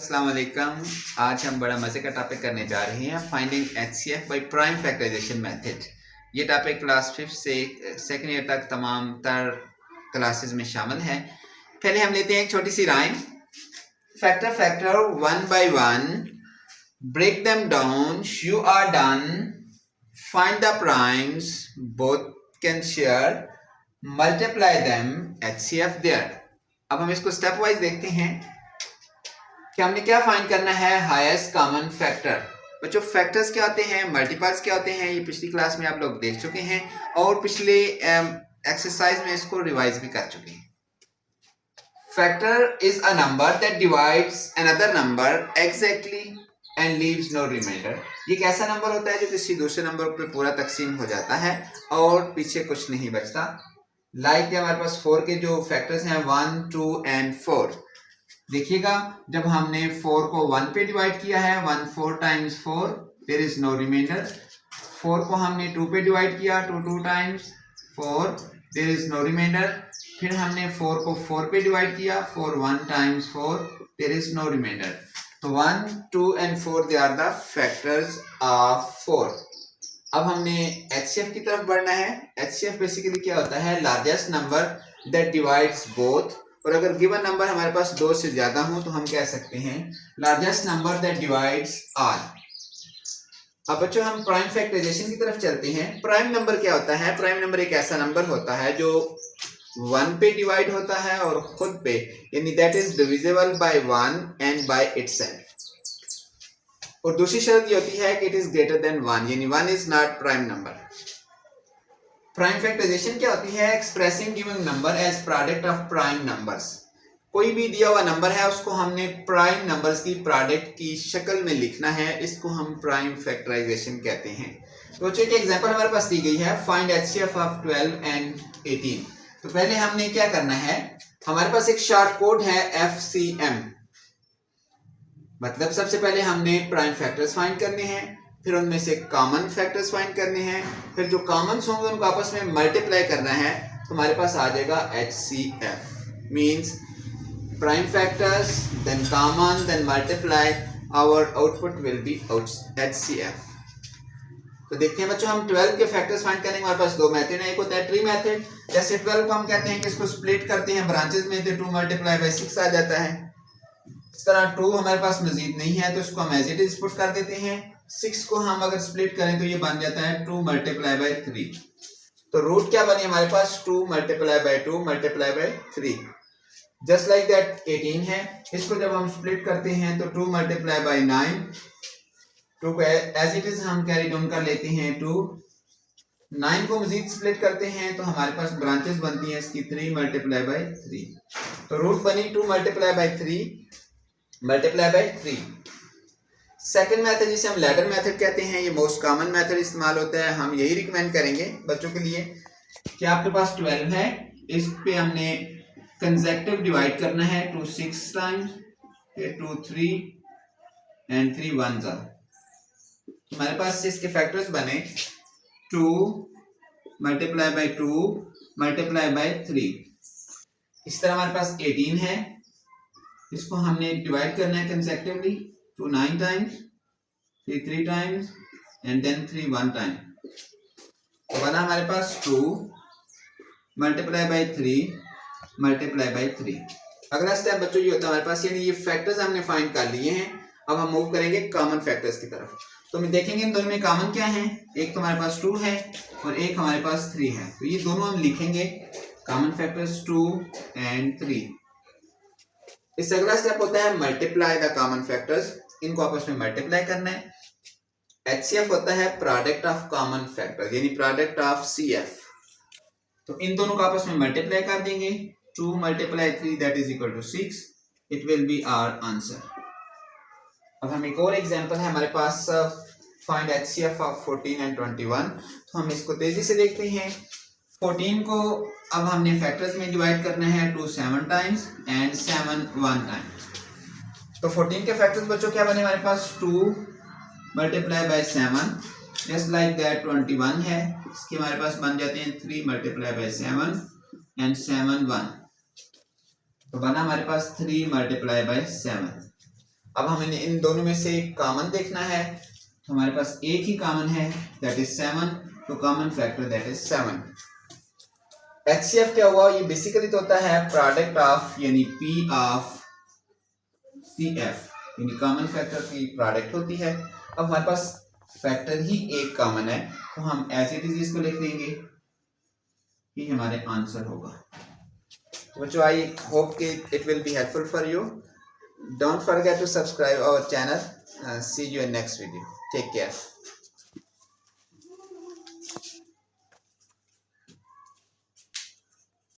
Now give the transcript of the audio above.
अस्सलाम वालेकुम। आज हम बड़ा मज़े का टॉपिक करने जा रहे हैं, finding HCF by prime factorisation method. ये टॉपिक क्लास 5 से सेकेंड ईयर तक तमाम तर क्लासेस में शामिल है। पहले हम लेते हैं एक छोटी सी rhyme. Factor factor one by one, break them down, you are done, find the primes, both can share, multiply them, HCF there. अब हम इसको स्टेप वाइज देखते हैं कि हमने क्या फाइंड करना है। Highest common factor. बच्चों, फैक्टर्स क्या होते हैं, मल्टीपल्स क्या होते हैं, ये पिछली क्लास में आप लोग देख चुके हैं और पिछले एक्सरसाइज में इसको रिवाइज भी कर चुके हैं। Factor is a number that divides another number exactly and leaves no reminder. ये एक ऐसा नंबर होता है जो किसी दूसरे नंबर पर पूरा तकसीम हो जाता है और पीछे कुछ नहीं बचता। लाइक हमारे पास 4 के जो फैक्टर्स हैं 1, 2 एंड 4। देखिएगा, जब हमने 4 को 1 पे डिवाइड किया है, 1 4 times 4, there is no reminder. 4 को हमने 2 पे डिवाइड किया, 2 2 times 4, there is no reminder. फिर हमने 4 को 4 पे डिवाइड किया, 4 1 times 4, there is no reminder. तो 1 2 and 4 they are the factors of 4। अब हमने एचसीएफ की तरफ बढ़ना है। एचसीएफ बेसिकली क्या होता है, largest number that divides both. और अगर गिवन नंबर हमारे पास 2 से ज्यादा हो तो हम कह सकते हैं largest number that divides all. अब बच्चों, हम प्राइम फैक्टराइजेशन की तरफ चलते हैं। प्राइम नंबर क्या होता है? प्राइम नंबर एक ऐसा नंबर होता है जो 1 पे डिवाइड होता है और खुद पे, यानी that is divisible by 1 and by itself. और दूसरी शर्त ये होती है कि इट इज ग्रेटर देन 1, यानी 1 is not prime number. Prime factorisation क्या होती है? Expressing given number as product of prime numbers. कोई भी दिया हुआ नंबर है उसको हमने प्राइम नंबर्स की प्रोडक्ट की शक्ल में लिखना है, इसको हम प्राइम फैक्टराइजेशन कहते हैं। तो बच्चों, एक एग्जांपल हमारे पास दी गई है, फाइंड एचसीएफ ऑफ 12 एंड 18। तो पहले हमने क्या करना है, हमारे पास एक शॉर्ट कोड है एफसीएम। मतलब सबसे पहले हमने प्राइम फैक्टर्स फाइंड करने हैं, फिर उनमें से कॉमन फैक्टर्स फाइंड करने हैं, फिर जो कॉमन्स होंगे उनको आपस में मल्टीप्लाई करना है। तो हमारे पास आ जाएगा HCF, means prime factors then common then multiply, our output will be HCF। तो देखते हैं बच्चों, हम 12 के फैक्टर्स फाइंड करने के हमारे पास 2 मेथड है। एक होता है ट्री मेथड, जैसे 12 को हम कहते हैं कि इसको स्प्लिट करते हैं ब्रांचेस में, तो 2 मल्टीप्लाई बाय 6 आ जाता है। इस तरह 2 हमारे पास मजीद नहीं है तो इसको हम एज इट इज पुट कर देते हैं। 6 को हम अगर स्प्लिट करें तो ये बन जाता है 2 मल्टीप्लाई बाय 3। तो रूट क्या बने हमारे पास, 2 multiply bye 2 multiply by 3। Just like that 18 है, इसको जब हम स्प्लिट करते हैं तो 2 मल्टीप्लाई बाय 9, 2 को एज इट इज हम कैरी डाउन कर लेते हैं 2। 9 को मजीद स्प्लिट करते हैं तो हमारे पास ब्रांचेस बनती हैं इसकी 3 मल्टीप्लाई बाय 3। तो रूट बनी 2 multiply by 3 multiply by 3। Second method जिसे हम लैडर मेथड कहते हैं, ये मोस्ट कॉमन मेथड इस्तेमाल होता है। हम यही रिकमेंड करेंगे बच्चों के लिए कि आपके पास 12 है, इस पे हमने कंसेक्टिव डिवाइड करना है, 2 6 टाइम्स, फिर 2 3 एंड 3 1 जा। हमारे पास इसके फैक्टर्स बने 2 मल्टीप्लाई बाय 2 मल्टीप्लाई बाय 3। इस तरह हमारे पास 18 है, इसको हमने डिवाइड करना है consecutively, 2 9 times, 3 3 times and then 3 1 time. तो बना हमारे पास 2 मल्टीप्लाई बाय 3 मल्टीप्लाई बाय 3। अगला स्टेप बच्चों ये होता है हमारे पास, यानी ये फैक्टर्स हमने फाइंड कर लिए हैं। अब हम मूव करेंगे कॉमन फैक्टर्स की तरफ। तो हम देखेंगे इन दोनों में कॉमन क्या है। एक तो हमारे पास 2 है और एक हमारे पास 3 है, तो ये दोनों हम लिखेंगे कॉमन फैक्टर्स 2 एंड 3। इससे अगला स्टेप होता है मल्टीप्लाई द कॉमन फैक्टर्स, इनको आपस में मल्टीप्लाई करना है। HCF होता है प्रोडक्ट ऑफ कॉमन फैक्टर्स, यानी प्रोडक्ट ऑफ CF। तो इन दोनों को आपस में मल्टीप्लाई कर देंगे, 2 multiply 3 that is equal to 6, it will be our answer. अब हम एक और एग्जांपल है हमारे पास, फाइंड HCF ऑफ 14 एंड 21। तो हम इसको तेजी से देखते हैं। 14 को अब हमने फैक्टर्स में डिवाइड करना है, 2 7 टाइम्स एंड 7 1 टाइम। तो 14 के फैक्टर्स बच्चों क्या बने हमारे पास, 2 multiply bye 7, just like that 21 है, इसके हमारे पास बन जाते हैं 3 मल्टीप्लाई बाय 7 एंड 7 1। तो बना हमारे पास 3 मल्टीप्लाई बाय 7। अब हमें इन दोनों में से एक कॉमन देखना है, तो हमारे पास एक ही कॉमन है, दैट इज 7, तो common factor that is 7। HCF क्या हुआ, ये बेसिकली तो होता है प्रोडक्ट ऑफ यानी P ऑफ CF, यानी कॉमन फैक्टर की प्रोडक्ट होती है। अब हमारे पास फैक्टर ही एक कॉमन है, तो हम एज इट इज इसको लिख देंगे, ये हमारे आंसर होगा। बच्चों, आई होप कि it will be helpful for you. Don't forget to subscribe our channel. See you in next video. Take care.